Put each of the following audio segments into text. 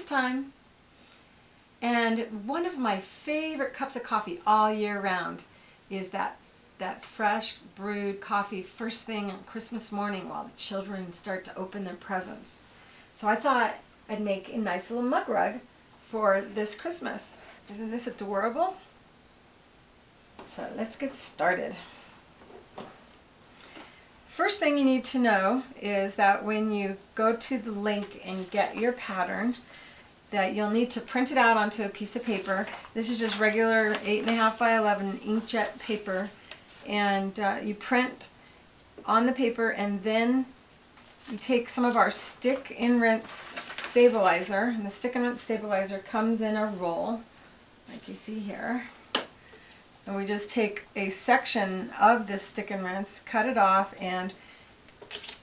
time, and one of my favorite cups of coffee all year round is that fresh brewed coffee first thing on Christmas morning while the children start to open their presents. So I thought I'd make a nice little mug rug for this Christmas. Isn't this adorable? So let's get started. First thing you need to know is that when you go to the link and get your pattern, that you'll need to print it out onto a piece of paper. This is just regular 8.5 by 11 inkjet paper, and you print on the paper, and then you take some of our stick and rinse stabilizer, and the stick and rinse stabilizer comes in a roll like you see here. And we just take a section of this stick and rinse, cut it off, and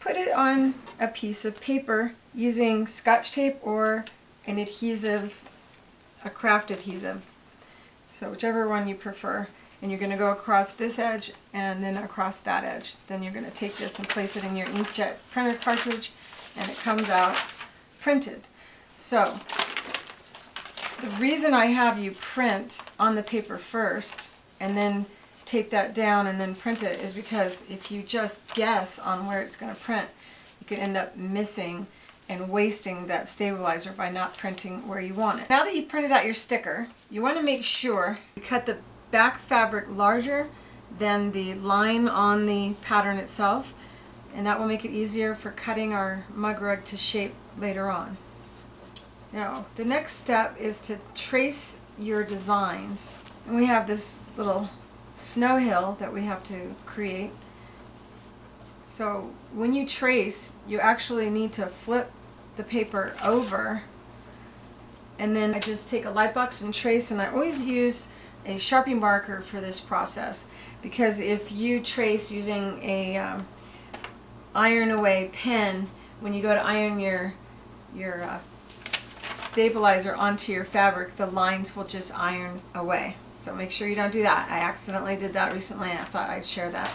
put it on a piece of paper using Scotch tape or an adhesive, a craft adhesive. So whichever one you prefer. And you're going to go across this edge and then across that edge. Then you're going to take this and place it in your inkjet printer cartridge, and it comes out printed. So the reason I have you print on the paper first and then tape that down and then print it is because if you just guess on where it's going to print, you could end up missing and wasting that stabilizer by not printing where you want it. Now that you've printed out your sticker, you want to make sure you cut the back fabric larger than the line on the pattern itself, and that will make it easier for cutting our mug rug to shape later on. Now, the next step is to trace your designs. And we have this little snow hill that we have to create. So when you trace, you actually need to flip the paper over, and then I just take a light box and trace, and I always use a Sharpie marker for this process, because if you trace using a iron away pen, when you go to iron your stabilizer onto your fabric, the lines will just iron away. So make sure you don't do that. I accidentally did that recently, and I thought I'd share that.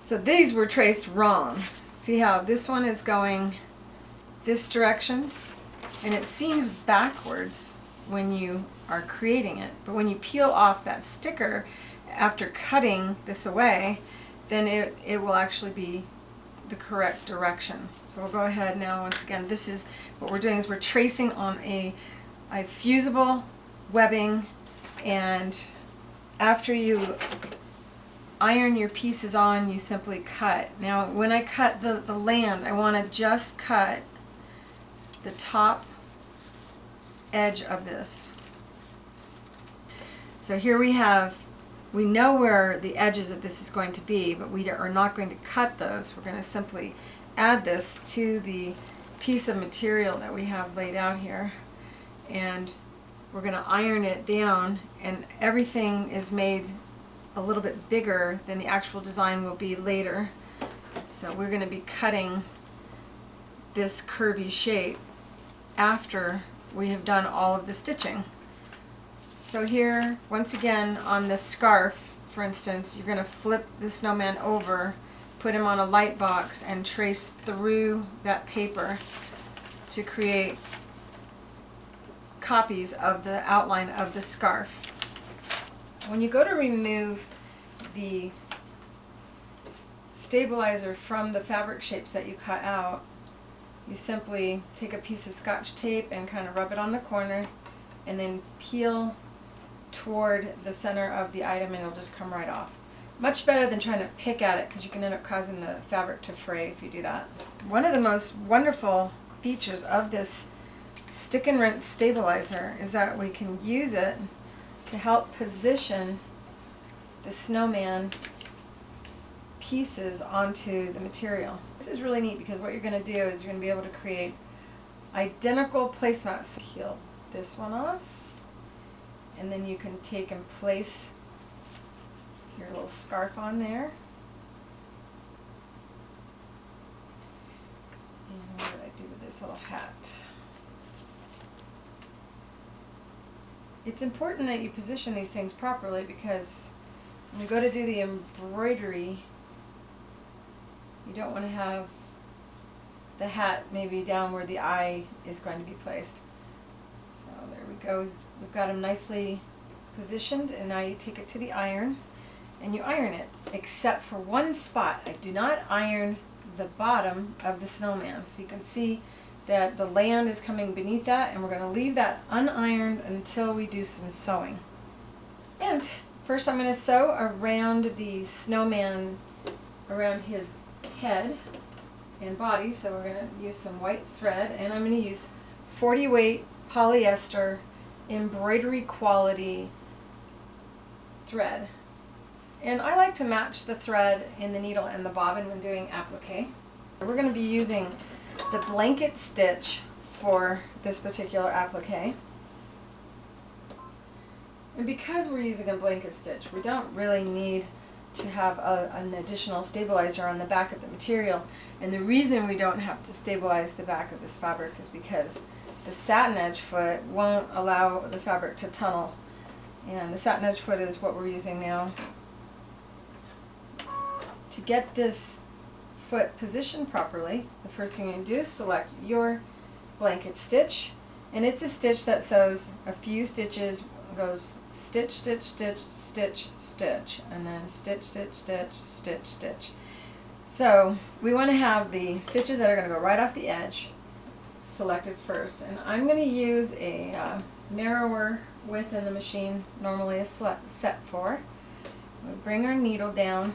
So these were traced wrong. See how this one is going this direction, and it seems backwards when you are creating it, but when you peel off that sticker after cutting this away, then it will actually be the correct direction. So we'll go ahead now. Once again, this is what we're doing, is we're tracing on a fusible webbing, and after you iron your pieces on, you simply cut. Now when I cut the land, I want to just cut the top edge of this. So here we know where the edges of this is going to be, but we are not going to cut those. We're going to simply add this to the piece of material that we have laid out here, and we're going to iron it down, and everything is made a little bit bigger than the actual design will be later. So we're going to be cutting this curvy shape after we have done all of the stitching. So here, once again, on this scarf, for instance, you're going to flip the snowman over, put him on a light box, and trace through that paper to create copies of the outline of the scarf. When you go to remove the stabilizer from the fabric shapes that you cut out, you simply take a piece of Scotch tape and kind of rub it on the corner, and then peel toward the center of the item, and it'll just come right off. Much better than trying to pick at it, because you can end up causing the fabric to fray if you do that. One of the most wonderful features of this stick and rinse stabilizer is that we can use it to help position the snowman pieces onto the material. This is really neat, because what you're going to do is you're going to be able to create identical placemats. Peel this one off, and then you can take and place your little scarf on there. And what did I do with this little hat? It's important that you position these things properly, because when you go to do the embroidery, you don't want to have the hat maybe down where the eye is going to be placed. So there we go. We've got them nicely positioned, and now you take it to the iron and you iron it, except for one spot. I do not iron the bottom of the snowman. So you can see that the land is coming beneath that, and we're going to leave that unironed until we do some sewing. And first I'm going to sew around the snowman, around his head and body. So we're going to use some white thread, and I'm going to use 40 weight polyester embroidery quality thread. And I like to match the thread in the needle and the bobbin when doing applique. We're going to be using the blanket stitch for this particular applique. And because we're using a blanket stitch, we don't really need to have an additional stabilizer on the back of the material. And the reason we don't have to stabilize the back of this fabric is because the satin edge foot won't allow the fabric to tunnel. And the satin edge foot is what we're using now. To get this foot positioned properly, the first thing you do is select your blanket stitch, and it's a stitch that sews a few stitches, goes stitch, stitch, stitch, stitch, stitch, and then stitch, stitch, stitch, stitch, stitch. So we want to have the stitches that are going to go right off the edge selected first, and I'm going to use a narrower width in the machine, normally a set for. We bring our needle down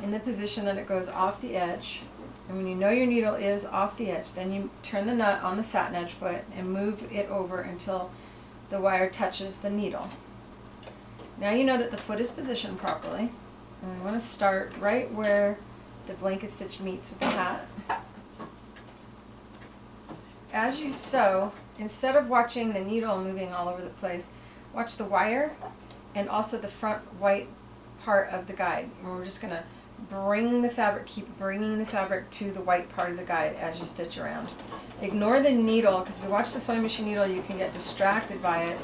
in the position that it goes off the edge, and when you know your needle is off the edge, then you turn the nut on the satin edge foot and move it over until the wire touches the needle. Now you know that the foot is positioned properly, and we want to start right where the blanket stitch meets with the hat. As you sew, instead of watching the needle moving all over the place, watch the wire and also the front white part of the guide. And we're just going to bring the fabric, keep bringing the fabric to the white part of the guide as you stitch around. Ignore the needle, because if you watch the sewing machine needle, you can get distracted by it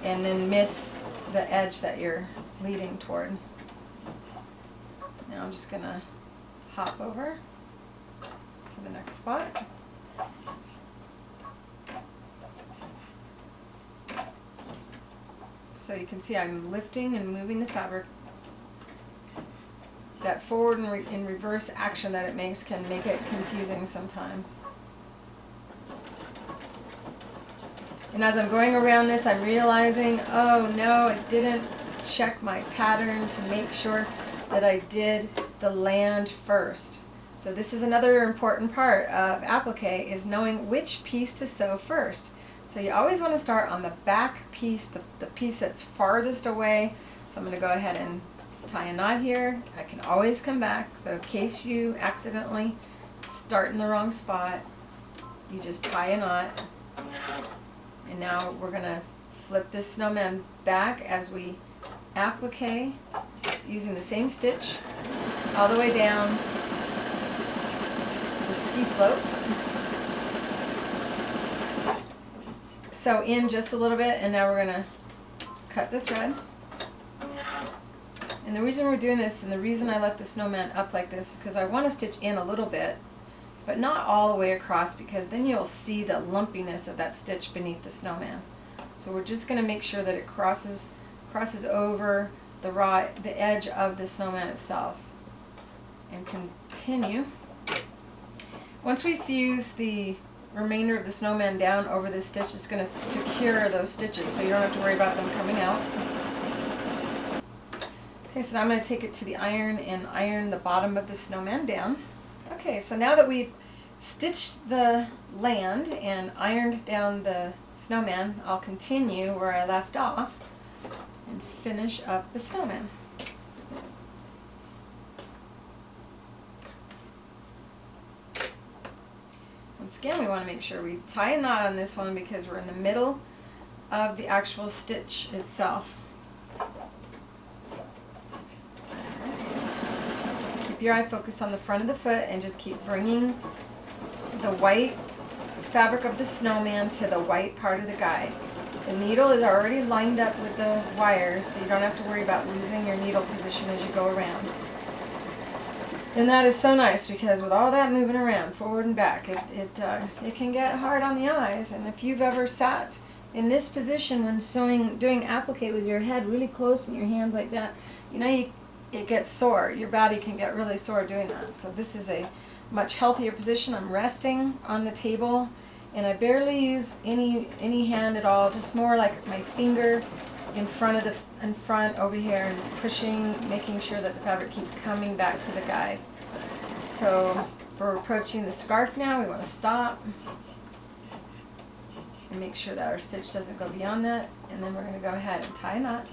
and then miss the edge that you're leading toward. Now I'm just going to hop over to the next spot. So you can see I'm lifting and moving the fabric. That forward and reverse action that it makes can make it confusing sometimes. And as I'm going around this, I'm realizing, oh no, I didn't check my pattern to make sure that I did the land first. So this is another important part of applique, is knowing which piece to sew first. So you always want to start on the back piece, the piece that's farthest away. So I'm going to go ahead and tie a knot here. I can always come back, so in case you accidentally start in the wrong spot, you just tie a knot. And now we're going to flip this snowman back as we applique using the same stitch all the way down the ski slope. Sew in just a little bit, and now we're going to cut the thread. And the reason we're doing this, and the reason I left the snowman up like this, is because I want to stitch in a little bit, but not all the way across, because then you'll see the lumpiness of that stitch beneath the snowman. So we're just going to make sure that it crosses over the edge of the snowman itself. And continue. Once we fuse the remainder of the snowman down over this stitch, it's going to secure those stitches, so you don't have to worry about them coming out. Okay, so now I'm going to take it to the iron and iron the bottom of the snowman down. Okay, so now that we've stitched the land and ironed down the snowman, I'll continue where I left off and finish up the snowman. Once again, we want to make sure we tie a knot on this one because we're in the middle of the actual stitch itself. Keep your eye focused on the front of the foot and just keep bringing the white fabric of the snowman to the white part of the guide. The needle is already lined up with the wires, so you don't have to worry about losing your needle position as you go around. And that is so nice because with all that moving around, forward and back, it can get hard on the eyes. And if you've ever sat in this position when sewing, doing applique with your head really close and your hands like that, you know, it gets sore. Your body can get really sore doing that. So this is a much healthier position. I'm resting on the table, and I barely use any hand at all, just more like my finger in front over here and pushing, making sure that the fabric keeps coming back to the guide. So we're approaching the scarf now. We want to stop and make sure that our stitch doesn't go beyond that, and then we're going to go ahead and tie a knot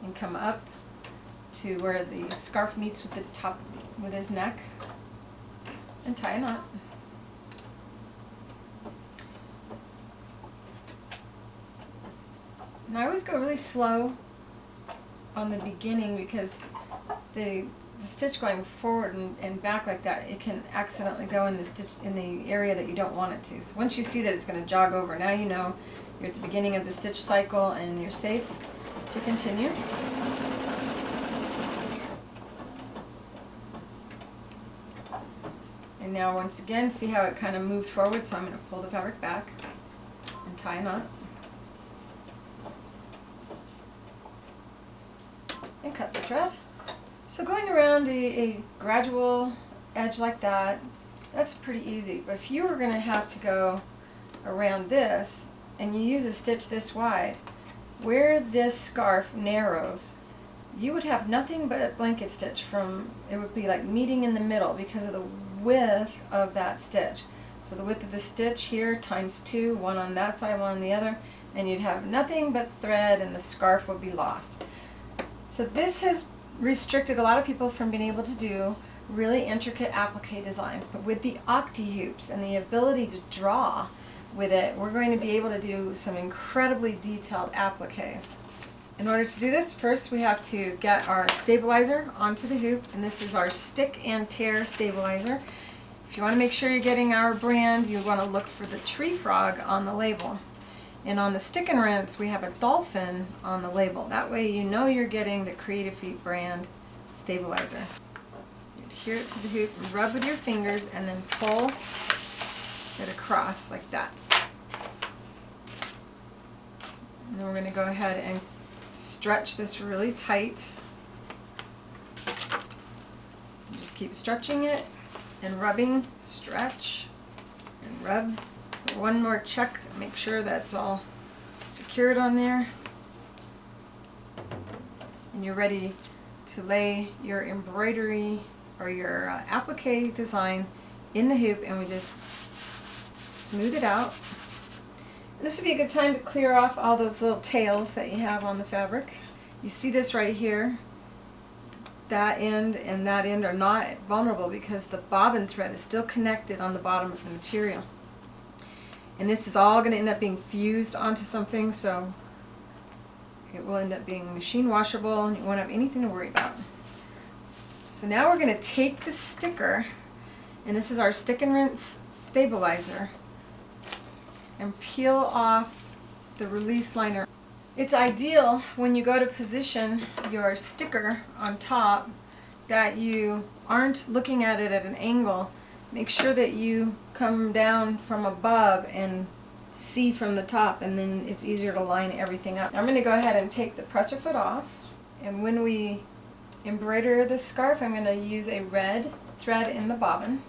and come up to where the scarf meets with the top, with his neck, and tie a knot. And I always go really slow on the beginning because the stitch going forward and back like that, it can accidentally go in the stitch in the area that you don't want it to. So once you see that it's going to jog over, now you know you're at the beginning of the stitch cycle and you're safe to continue. And now once again, see how it kind of moved forward, so I'm going to pull the fabric back and tie a knot. And cut the thread. So going around a gradual edge like that, that's pretty easy. But if you were going to have to go around this and you use a stitch this wide, where this scarf narrows, you would have nothing but blanket stitch from, it would be like meeting in the middle because of the width of that stitch. So the width of the stitch here times 2, one on that side, one on the other, and you'd have nothing but thread and the scarf would be lost. So this has restricted a lot of people from being able to do really intricate applique designs, but with the Octi-Hoops and the ability to draw with it, we're going to be able to do some incredibly detailed appliques. In order to do this, first we have to get our stabilizer onto the hoop, and this is our stick and tear stabilizer. If you want to make sure you're getting our brand, you want to look for the tree frog on the label. And on the stick and rinse, we have a dolphin on the label. That way you know you're getting the Creative Feet brand stabilizer. You adhere it to the hoop, rub with your fingers, and then pull it across like that. And then we're going to go ahead and stretch this really tight. And just keep stretching it and rubbing, stretch and rub. So one more check, make sure that's all secured on there. And you're ready to lay your embroidery or your applique design in the hoop, and we just smooth it out. And this would be a good time to clear off all those little tails that you have on the fabric. You see this right here. That end and that end are not vulnerable because the bobbin thread is still connected on the bottom of the material. And this is all going to end up being fused onto something, so it will end up being machine washable and you won't have anything to worry about. So now we're going to take the sticker, and this is our stick and rinse stabilizer, and peel off the release liner. It's ideal when you go to position your sticker on top that you aren't looking at it at an angle. Make sure that you come down from above and see from the top, and then it's easier to line everything up. I'm going to go ahead and take the presser foot off, and when we embroider the scarf, I'm going to use a red thread in the bobbin.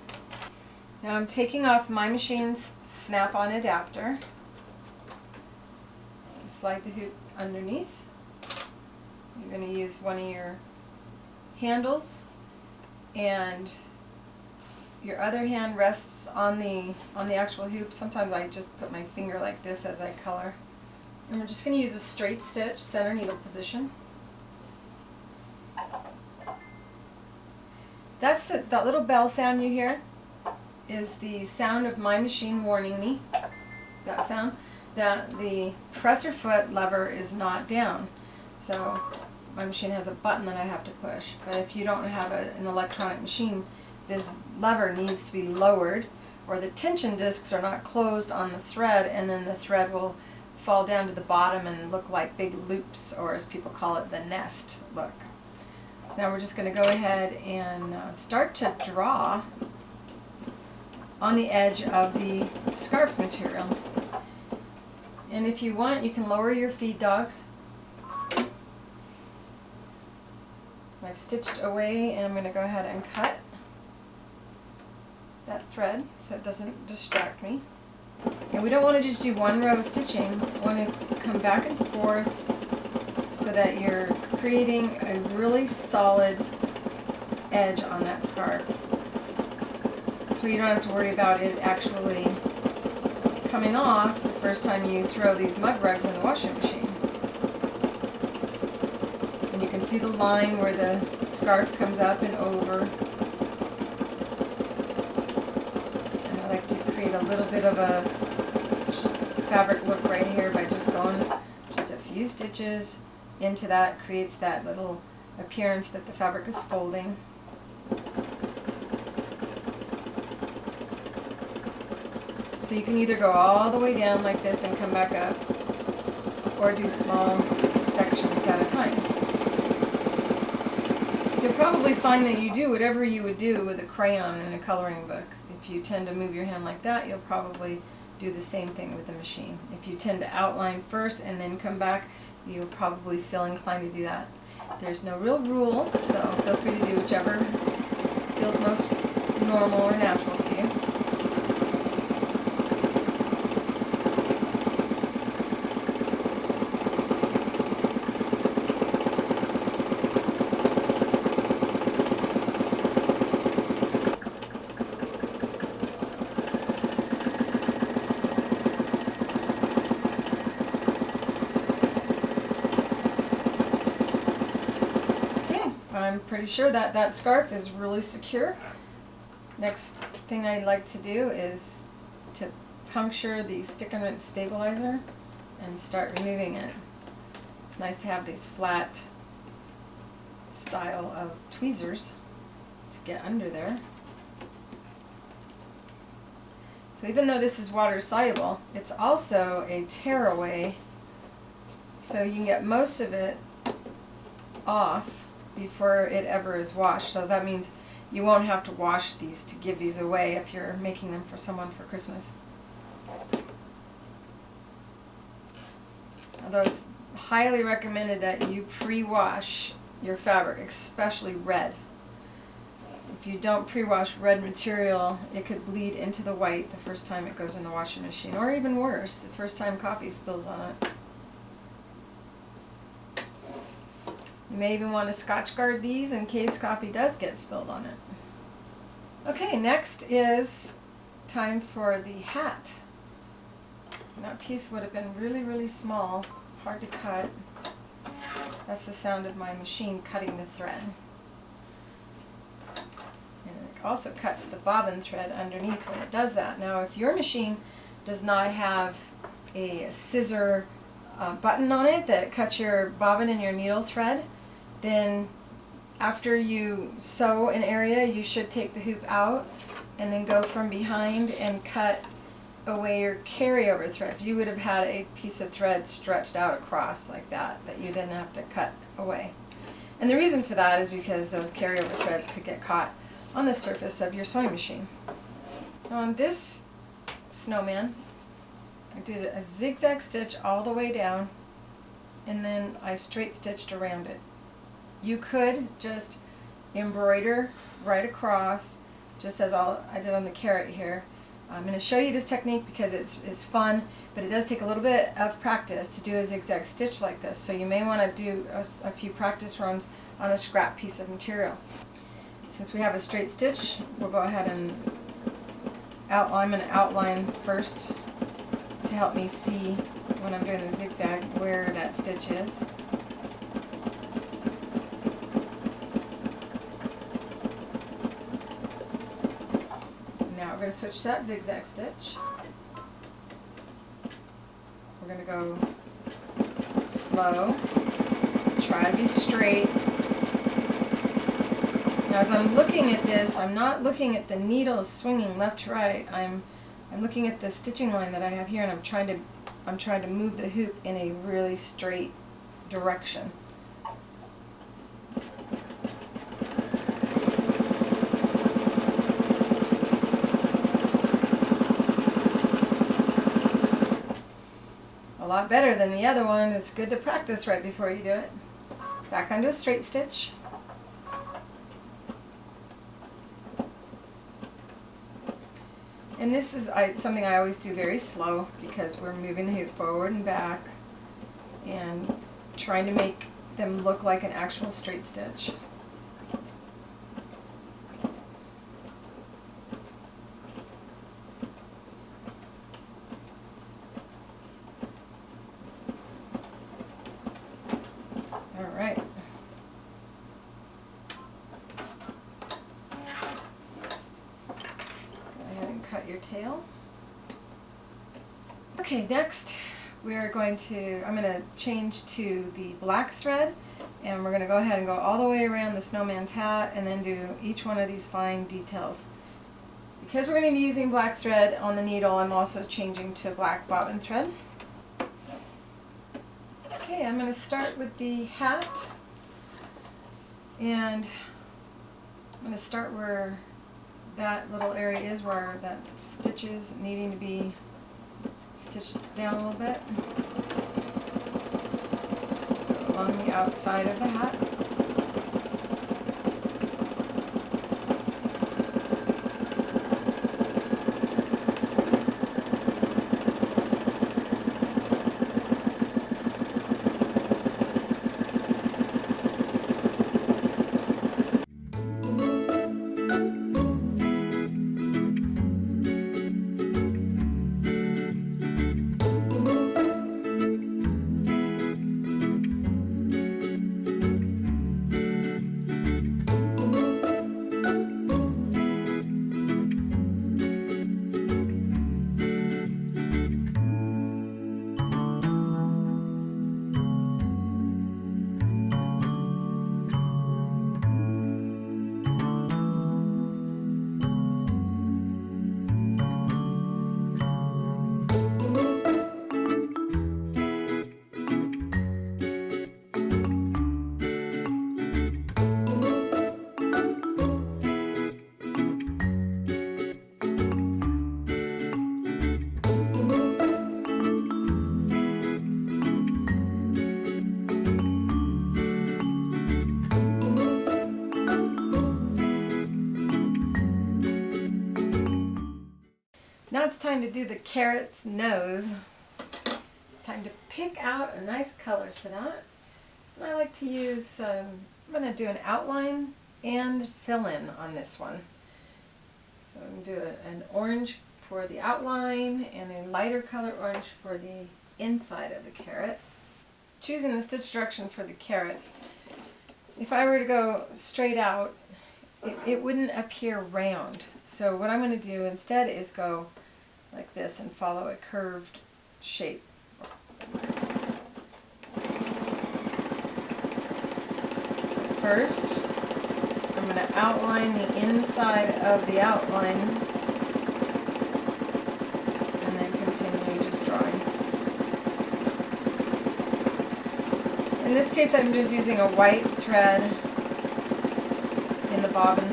Now I'm taking off my machine's snap-on adapter. Slide the hoop underneath. You're going to use one of your handles, and your other hand rests on the actual hoop. Sometimes I just put my finger like this as I color. And we're just going to use a straight stitch, center needle position. That's that little bell sound you hear is the sound of my machine warning me, that sound, that the presser foot lever is not down. So my machine has a button that I have to push. But if you don't have an electronic machine, this lever needs to be lowered, or the tension discs are not closed on the thread, and then the thread will fall down to the bottom and look like big loops, or as people call it, the nest look. So now we're just going to go ahead and start to draw on the edge of the scarf material. And if you want, you can lower your feed dogs. I've stitched away, and I'm going to go ahead and cut that thread so it doesn't distract me. And we don't want to just do one row of stitching. We want to come back and forth so that you're creating a really solid edge on that scarf. So you don't have to worry about it actually coming off the first time you throw these mug rugs in the washing machine. And you can see the line where the scarf comes up and over. And I like to create a little bit of a fabric look right here by just going just a few stitches into that. Creates that little appearance that the fabric is folding. So you can either go all the way down like this and come back up, or do small sections at a time. You'll probably find that you do whatever you would do with a crayon in a coloring book. If you tend to move your hand like that, you'll probably do the same thing with the machine. If you tend to outline first and then come back, you'll probably feel inclined to do that. There's no real rule, so feel free to do whichever feels most normal or natural to you. I'm pretty sure that that scarf is really secure. Next thing I'd like to do is to puncture the stick and rinse stabilizer and start removing it. It's nice to have these flat style of tweezers to get under there. So even though this is water soluble, it's also a tearaway, so you can get most of it off before it ever is washed. So that means you won't have to wash these to give these away if you're making them for someone for Christmas. Although it's highly recommended that you pre-wash your fabric, especially red. If you don't pre-wash red material, it could bleed into the white the first time it goes in the washing machine, or even worse, the first time coffee spills on it. You may even want to Scotch guard these in case coffee does get spilled on it. Okay, next is time for the hat. And that piece would have been really, really small, hard to cut. That's the sound of my machine cutting the thread. And it also cuts the bobbin thread underneath when it does that. Now, if your machine does not have a scissor button on it that cuts your bobbin and your needle thread, then after you sew an area, you should take the hoop out and then go from behind and cut away your carryover threads. You would have had a piece of thread stretched out across like that you then have to cut away. And the reason for that is because those carryover threads could get caught on the surface of your sewing machine. Now on this snowman, I did a zigzag stitch all the way down, and then I straight stitched around it. You could just embroider right across, just as I did on the carrot here. I'm going to show you this technique because it's fun, but it does take a little bit of practice to do a zigzag stitch like this. So you may want to do a few practice runs on a scrap piece of material. Since we have a straight stitch, we'll go ahead and outline. I'm going to outline first to help me see when I'm doing the zigzag where that stitch is. Now we're going to switch to that zigzag stitch. We're going to go slow, try to be straight. Now as I'm looking at this, I'm not looking at the needles swinging left to right. I'm looking at the stitching line that I have here, and I'm trying to move the hoop in a really straight direction. lot better than the other one. It's good to practice right before you do it. Back onto a straight stitch. And this is something I always do very slow because we're moving the hoop forward and back and trying to make them look like an actual straight stitch. Alright. Cut your tail. Okay, next I'm going to change to the black thread, and we're going to go ahead and go all the way around the snowman's hat and then do each one of these fine details. Because we're going to be using black thread on the needle, I'm also changing to black bobbin thread. Okay, I'm going to start with the hat, and I'm going to start where that little area is, where that stitch is needing to be stitched down a little bit along the outside of the hat. Now it's time to do the carrot's nose. It's time to pick out a nice color for that. And I like to use, I'm going to do an outline and fill in on this one. So I'm going to do an orange for the outline and a lighter color orange for the inside of the carrot. Choosing the stitch direction for the carrot, if I were to go straight out, it wouldn't appear round. So what I'm going to do instead is go like this and follow a curved shape. First, I'm going to outline the inside of the outline and then continue just drawing. In this case, I'm just using a white thread in the bobbin.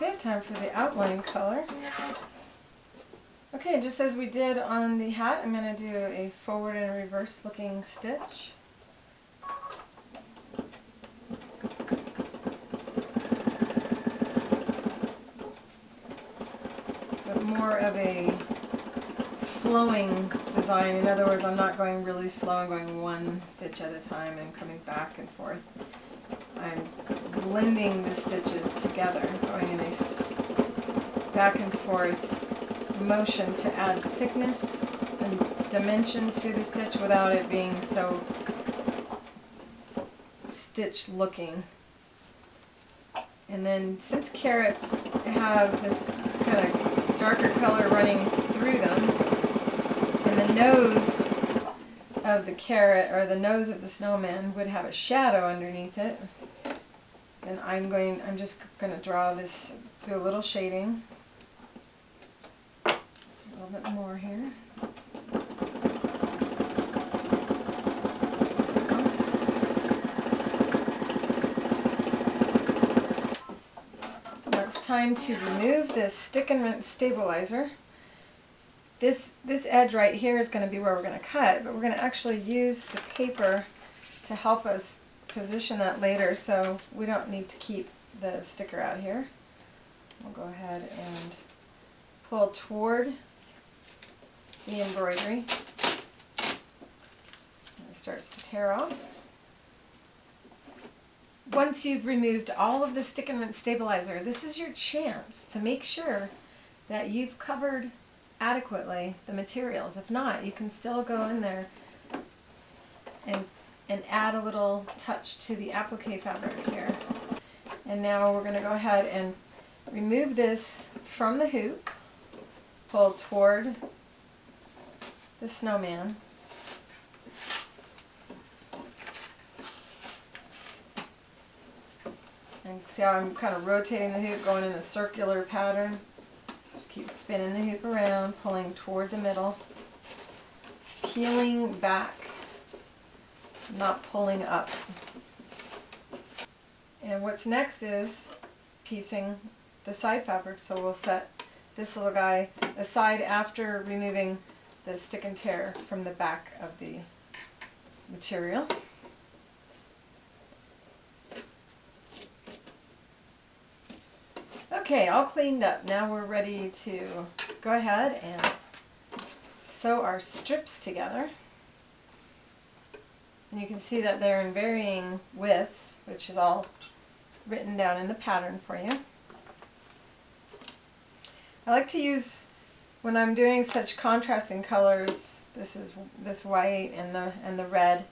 Okay, time for the outline color. Okay, just as we did on the hat, I'm going to do a forward and reverse looking stitch. But more of a flowing design. In other words, I'm not going really slow. I'm going one stitch at a time and coming back and forth. I'm blending the stitches together, going in a back and forth motion to add thickness and dimension to the stitch without it being so stitch looking. And then since carrots have this kind of darker color running through them, and the nose of the carrot, or the nose of the snowman, would have a shadow underneath it, and I'm just going to draw this, do a little shading, a little bit more here. time to remove this stick and rinse stabilizer. This edge right here is going to be where we're going to cut, but we're going to actually use the paper to help us position that later, so we don't need to keep the sticker out here. We'll go ahead and pull toward the embroidery. It starts to tear off. Once you've removed all of the stick and rinse stabilizer, this is your chance to make sure that you've covered adequately the materials. If not, you can still go in there and add a little touch to the applique fabric here. And now we're going to go ahead and remove this from the hoop, pull toward the snowman. And see how I'm kind of rotating the hoop, going in a circular pattern. Just keep spinning the hoop around, pulling toward the middle, peeling back, not pulling up. And what's next is piecing the side fabric. So we'll set this little guy aside after removing the stick and tear from the back of the material. Okay, all cleaned up. Now we're ready to go ahead and sew our strips together. And you can see that they're in varying widths, which is all written down in the pattern for you. I like to use, when I'm doing such contrasting colors, this white and the red,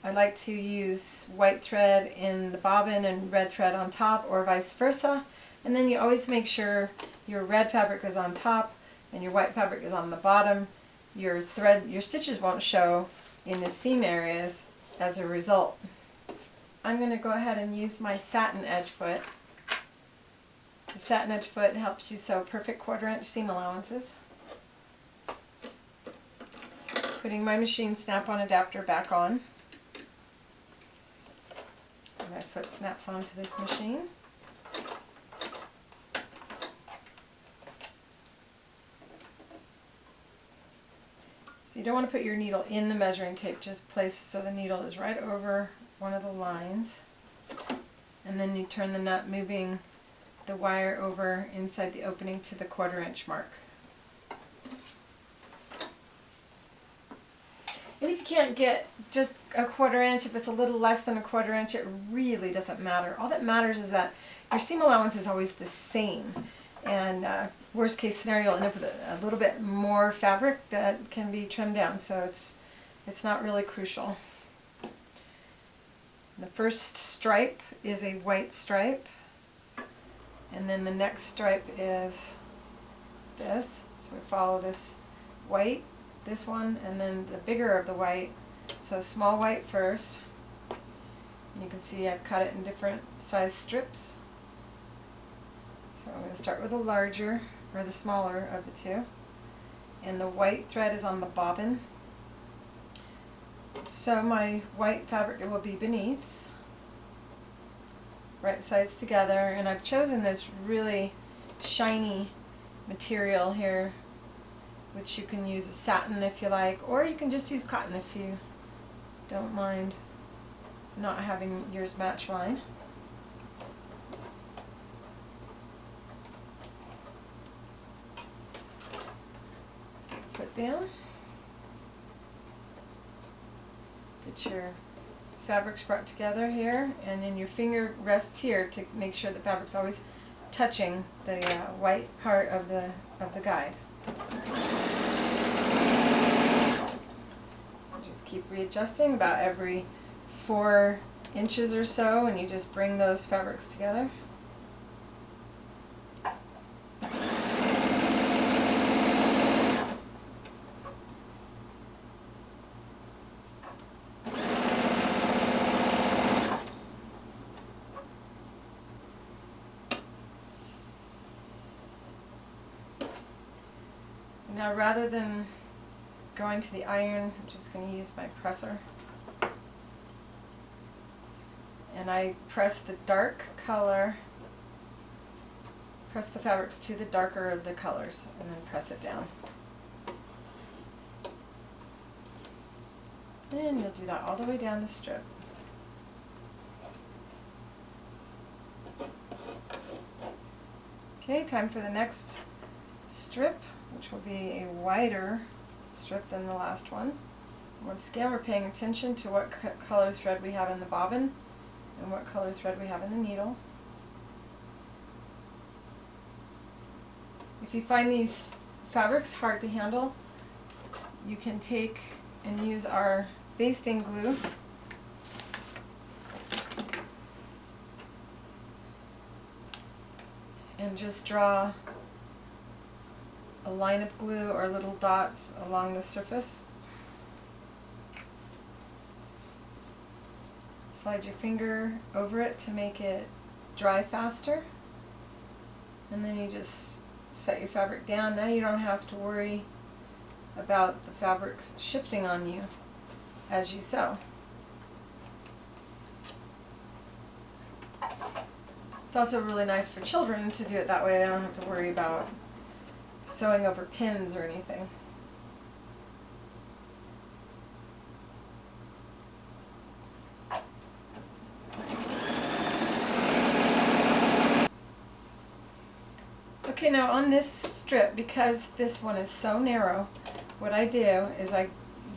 I like to use white thread in the bobbin and red thread on top, or vice versa. And then you always make sure your red fabric is on top and your white fabric is on the bottom. Your stitches won't show in the seam areas as a result. I'm going to go ahead and use my satin edge foot. The satin edge foot helps you sew perfect 1/4 inch seam allowances. Putting my machine snap-on adapter back on. My foot snaps onto this machine. You don't want to put your needle in the measuring tape, just place it so the needle is right over one of the lines. And then you turn the nut, moving the wire over inside the opening to the 1/4 inch mark. And if you can't get just a 1/4 inch, if it's a little less than a 1/4 inch, it really doesn't matter. All that matters is that your seam allowance is always the same. And worst case scenario, you'll end up with a little bit more fabric that can be trimmed down, so it's not really crucial. The first stripe is a white stripe, and then the next stripe is this. So we follow this white, this one, and then the bigger of the white. So small white first. And you can see I've cut it in different size strips. So I'm going to start with the larger, or the smaller of the two. And the white thread is on the bobbin. So my white fabric will be beneath. Right sides together. And I've chosen this really shiny material here, which you can use as satin if you like, or you can just use cotton if you don't mind not having yours match mine. Put down. Get your fabrics brought together here, and then your finger rests here to make sure the fabric's always touching the white part of the guide. Just keep readjusting about every 4 inches or so, and you just bring those fabrics together. Now, rather than going to the iron, I'm just going to use my presser. And I press the dark color Press the fabrics to the darker of the colors and then press it down. And you'll do that all the way down the strip. Okay, time for the next strip, which will be a wider strip than the last one. Once again, we're paying attention to what color thread we have in the bobbin and what color thread we have in the needle. If you find these fabrics hard to handle, you can take and use our basting glue and just draw a line of glue or little dots along the surface. Slide your finger over it to make it dry faster, and then you just set your fabric down. Now you don't have to worry about the fabrics shifting on you as you sew. It's also really nice for children to do it that way. They don't have to worry about sewing over pins or anything. Okay, now on this strip, because this one is so narrow, what I do is I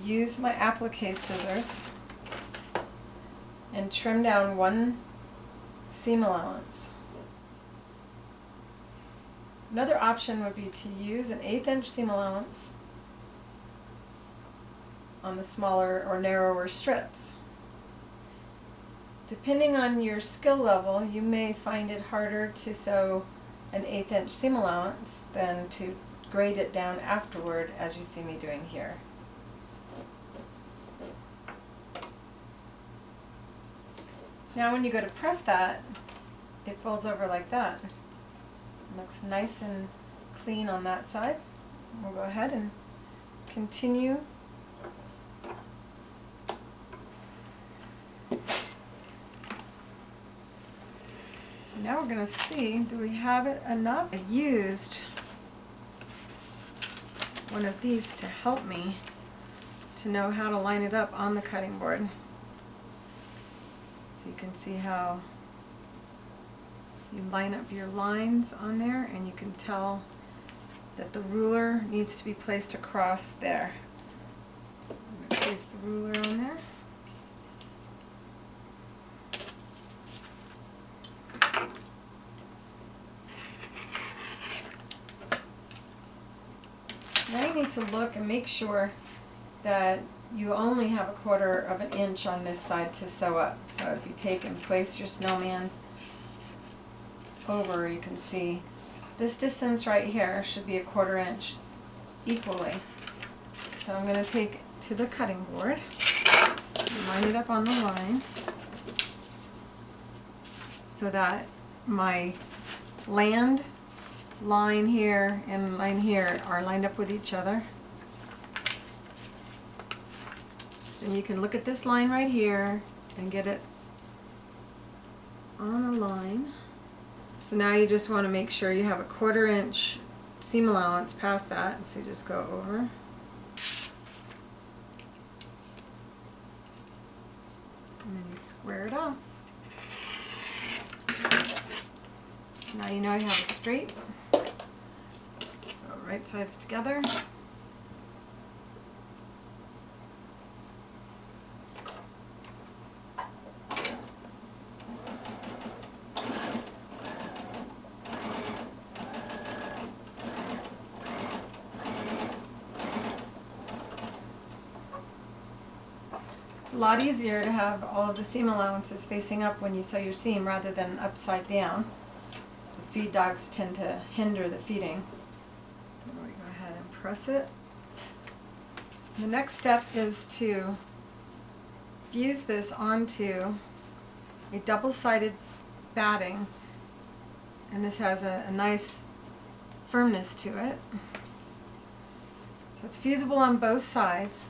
use my applique scissors and trim down one seam allowance. Another option would be to use an 1/8 inch seam allowance on the smaller or narrower strips. Depending on your skill level, you may find it harder to sew an 1/8 inch seam allowance than to grade it down afterward, as you see me doing here. Now when you go to press that, it folds over like that. It looks nice and clean on that side. We'll go ahead and continue. Now we're going to see, do we have it enough? I used one of these to help me to know how to line it up on the cutting board. So you can see how you line up your lines on there, and you can tell that the ruler needs to be placed across there. I'm going to place the ruler on there. Now you need to look and make sure that you only have 1/4 of an inch on this side to sew up. So if you take and place your snowman over, you can see this distance right here should be 1/4 inch equally. So I'm going to take it to the cutting board, line it up on the lines so that my land line here and line here are lined up with each other. Then you can look at this line right here and get it on a line. So now you just want to make sure you have 1/4 inch seam allowance past that, so you just go over. And then you square it off. So now you know you have a straight. So right sides together. It's a lot easier to have all of the seam allowances facing up when you sew your seam rather than upside down. The feed dogs tend to hinder the feeding. We go ahead and press it. The next step is to fuse this onto a double-sided batting, and this has a nice firmness to it. So it's fusible on both sides.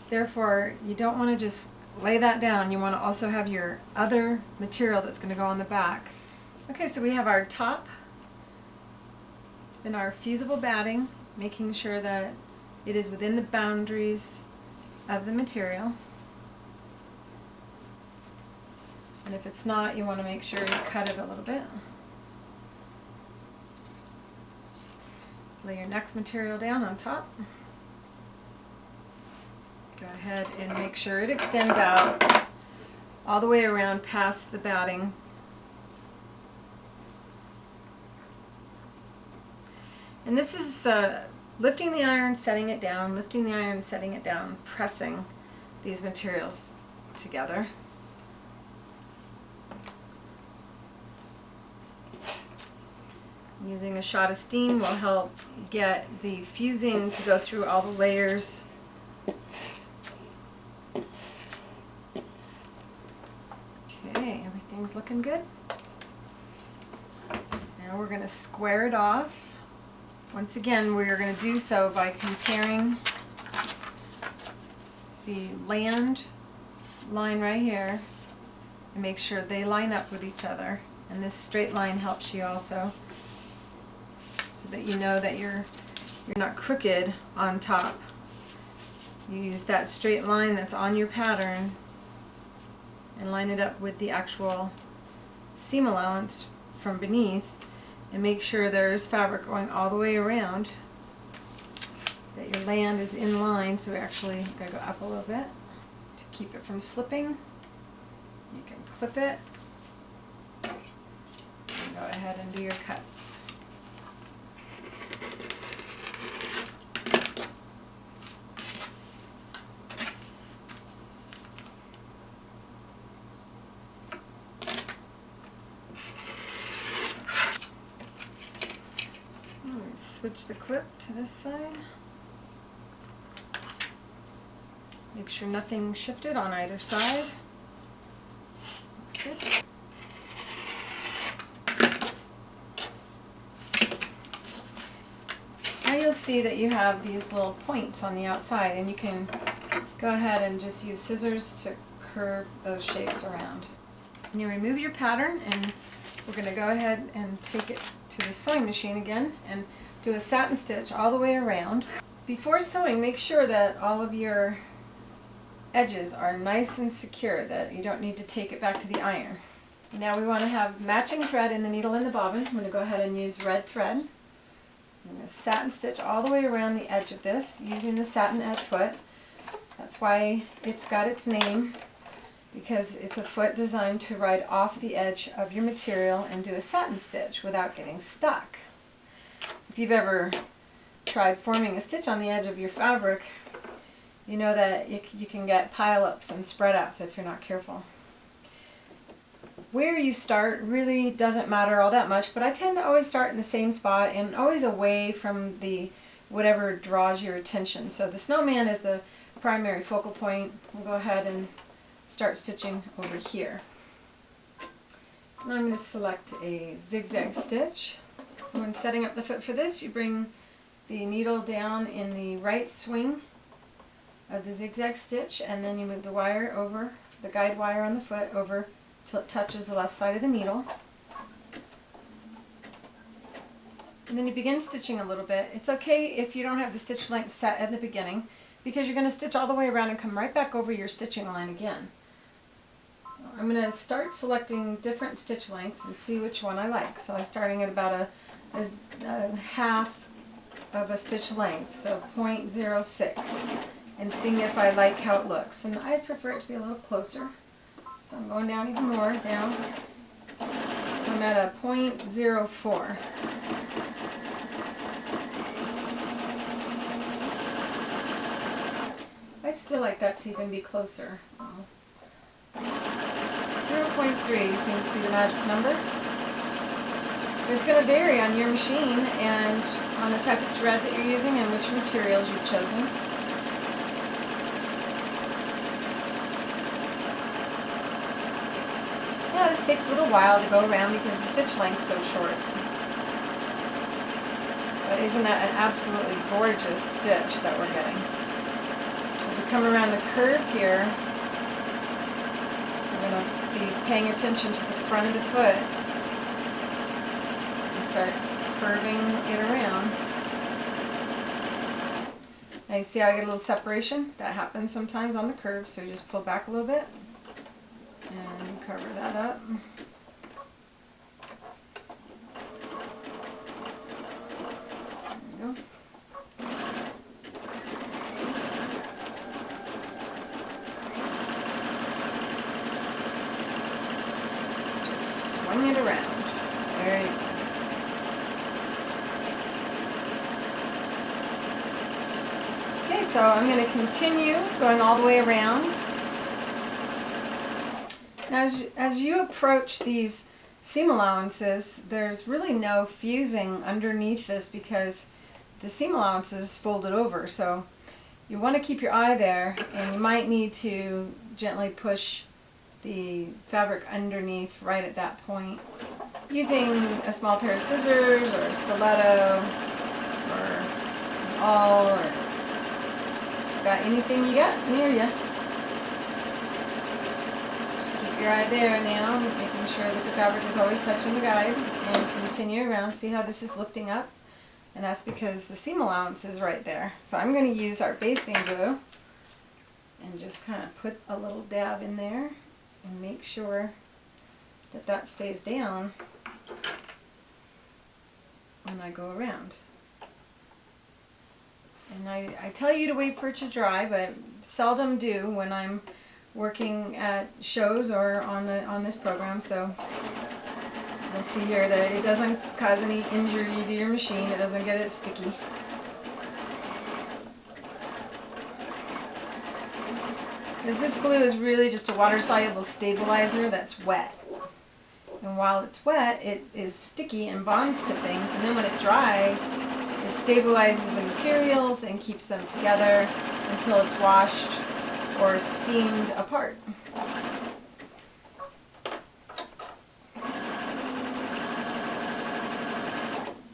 Therefore, you don't want to just lay that down. You want to also have your other material that's going to go on the back. Okay, so we have our top Then our fusible batting, making sure that it is within the boundaries of the material. And if it's not, you want to make sure you cut it a little bit. Lay your next material down on top. Go ahead and make sure it extends out all the way around past the batting. And this is lifting the iron, setting it down, lifting the iron, setting it down, pressing these materials together. Using a shot of steam will help get the fusing to go through all the layers. Okay, everything's looking good. Now we're going to square it off. Once again, we're going to do so by comparing the land line right here and make sure they line up with each other. And this straight line helps you also, so that you know that you're not crooked on top. You use that straight line that's on your pattern and line it up with the actual seam allowance from beneath, and make sure there's fabric going all the way around, that your land is in line. So we actually gotta go up a little bit to keep it from slipping. You can clip it and go ahead and do your cuts. Switch the clip to this side. Make sure nothing shifted on either side. Looks good. Now you'll see that you have these little points on the outside, and you can go ahead and just use scissors to curve those shapes around. And you remove your pattern, and we're going to go ahead and take it to the sewing machine again and do a satin stitch all the way around. Before sewing, make sure that all of your edges are nice and secure, that you don't need to take it back to the iron. Now we want to have matching thread in the needle and the bobbin. I'm going to go ahead and use red thread. I'm going to satin stitch all the way around the edge of this using the satin edge foot. That's why it's got its name, because it's a foot designed to ride off the edge of your material and do a satin stitch without getting stuck. If you've ever tried forming a stitch on the edge of your fabric, you know that you can get pile-ups and spread-outs if you're not careful. Where you start really doesn't matter all that much, but I tend to always start in the same spot and always away from the whatever draws your attention. So the snowman is the primary focal point. We'll go ahead and start stitching over here. And I'm going to select a zigzag stitch. When setting up the foot for this, you bring the needle down in the right swing of the zigzag stitch, and then you move the wire over, the guide wire on the foot over till it touches the left side of the needle. And then you begin stitching a little bit. It's okay if you don't have the stitch length set at the beginning, because you're going to stitch all the way around and come right back over your stitching line again. So I'm going to start selecting different stitch lengths and see which one I like. So I'm starting at about a half of a stitch length, so 0.06, and seeing if I like how it looks. And I prefer it to be a little closer, so I'm going down even more down. So I'm at a 0.04. I'd still like that to even be closer. So 0.3 seems to be the magic number. It's going to vary on your machine and on the type of thread that you're using and which materials you've chosen. Yeah, this takes a little while to go around because the stitch length's so short. But isn't that an absolutely gorgeous stitch that we're getting? As we come around the curve here, we're going to be paying attention to the front of the foot. Start curving it around. Now you see how I get a little separation? That happens sometimes on the curve, so you just pull back a little bit and cover that up. There you go. Just swing it around. There you go. Okay, so I'm going to continue going all the way around. Now, as you approach these seam allowances, there's really no fusing underneath this because the seam allowance is folded over. So you want to keep your eye there, and you might need to gently push the fabric underneath right at that point using a small pair of scissors or a stiletto or an awl or just about anything you got near you. Your eye there now, making sure that the fabric is always touching the guide, and continue around. See how this is lifting up? And that's because the seam allowance is right there. So I'm going to use our basting glue and just kind of put a little dab in there and make sure that that stays down when I go around. And I tell you to wait for it to dry, but seldom do when I'm working at shows or on this program, so you'll see here that it doesn't cause any injury to your machine. It doesn't get it sticky. Because this glue is really just a water-soluble stabilizer that's wet. And while it's wet, it is sticky and bonds to things, and then when it dries, it stabilizes the materials and keeps them together until it's washed or steamed apart.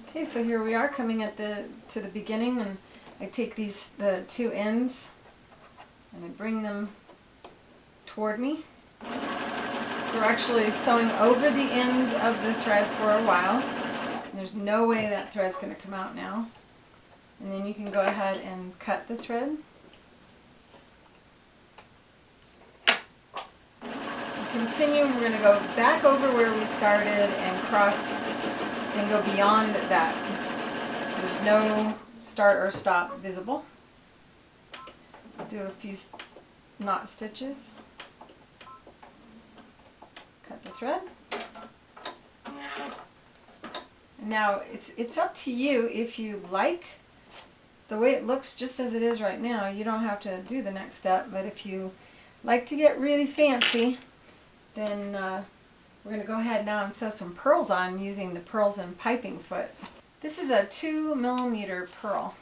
Okay, so here we are coming at to the beginning, and I take the two ends and I bring them toward me. So we're actually sewing over the ends of the thread for a while. And there's no way that thread's going to come out now. And then you can go ahead and cut the thread. Continue, and we're going to go back over where we started and cross and go beyond that. So there's no start or stop visible. Do a few knot stitches. Cut the thread. And now it's up to you if you like the way it looks just as it is right now. You don't have to do the next step, but if you like to get really fancy, then we're going to go ahead now and sew some pearls on using the pearls and piping foot. This is a 2mm pearl.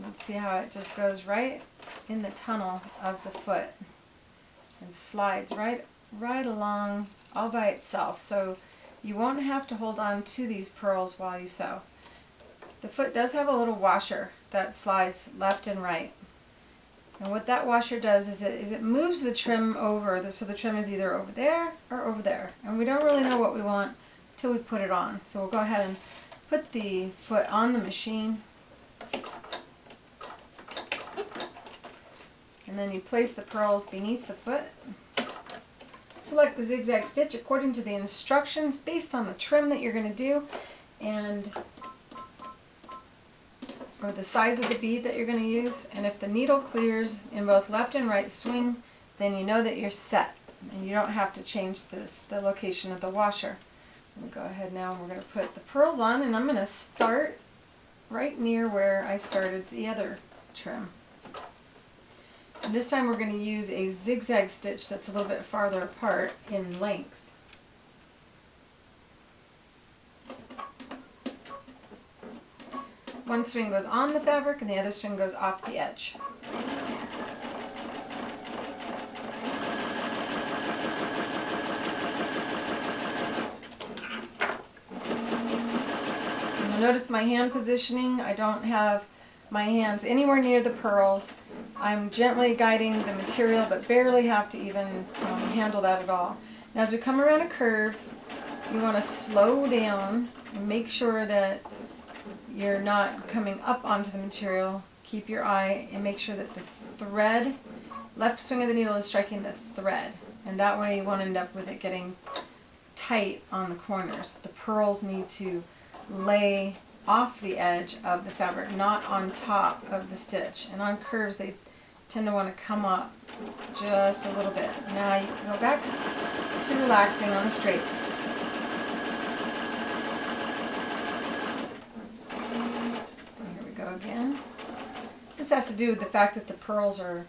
Let's see how it just goes right in the tunnel of the foot and slides right along all by itself. So you won't have to hold on to these pearls while you sew. The foot does have a little washer that slides left and right. And what that washer does is it moves the trim over, so the trim is either over there or over there. And we don't really know what we want until we put it on. So we'll go ahead and put the foot on the machine. And then you place the pearls beneath the foot. Select the zigzag stitch according to the instructions based on the trim that you're going to do, or the size of the bead that you're going to use. And if the needle clears in both left and right swing, then you know that you're set and you don't have to change the location of the washer. I'm going to go ahead now and we're going to put the pearls on, and I'm going to start right near where I started the other trim. And this time we're going to use a zigzag stitch that's a little bit farther apart in length. One swing goes on the fabric and the other swing goes off the edge. And you'll notice my hand positioning. I don't have my hands anywhere near the pearls. I'm gently guiding the material, but barely have to even handle that at all. Now as we come around a curve, you want to slow down And make sure that you're not coming up onto the material. Keep your eye and make sure that the thread, left swing of the needle is striking the thread. And that way you won't end up with it getting tight on the corners. The pearls need to lay off the edge of the fabric, not on top of the stitch. And on curves they tend to want to come up just a little bit. Now you can go back to relaxing on the straights. Here we go again. This has to do with the fact that the pearls are,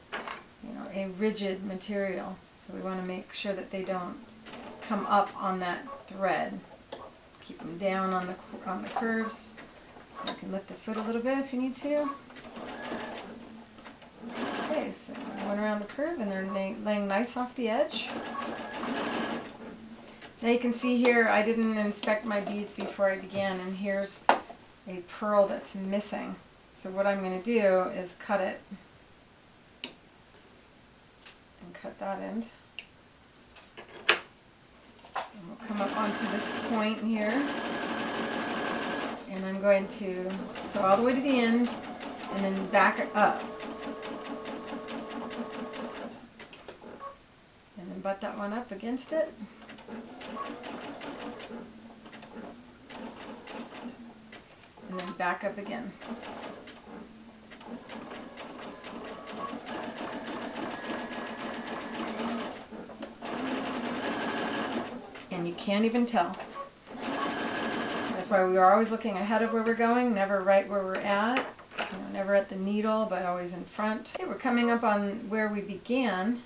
a rigid material. So we want to make sure that they don't come up on that thread. Keep them down on the curves. You can lift the foot a little bit if you need to. Okay, so I went around the curve and they're laying nice off the edge. Now you can see here I didn't inspect my beads before I began, and here's a pearl that's missing. So what I'm going to do is cut it and cut that end. And we'll come up onto this point here, and I'm going to sew all the way to the end and then back it up. And then butt that one up against it. And then back up again. And you can't even tell. That's why we are always looking ahead of where we're going, never right where we're at. Never at the needle, but always in front. Okay, we're coming up on where we began.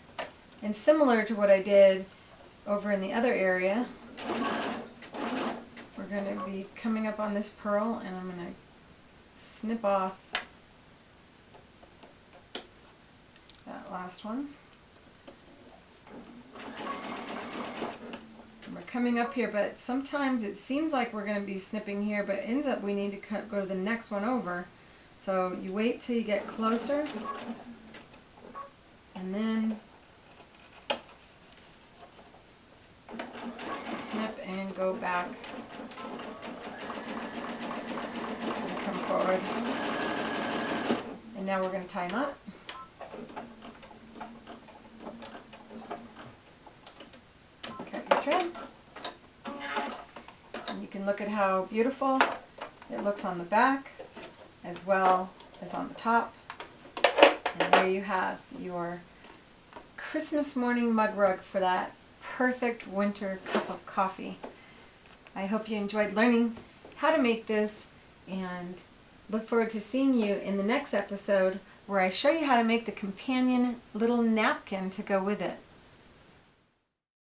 And similar to what I did over in the other area, we're going to be coming up on this pearl, and I'm going to snip off that last one. And we're coming up here, but sometimes it seems like we're going to be snipping here, but it ends up we need to go to the next one over. So you wait till you get closer, and then snip and go back and come forward. And now we're going to tie a knot. Cut your thread. And you can look at how beautiful it looks on the back as well as on the top. And there you have your Christmas morning mug rug for that perfect winter cup of coffee. I hope you enjoyed learning how to make this, and look forward to seeing you in the next episode where I show you how to make the companion little napkin to go with it.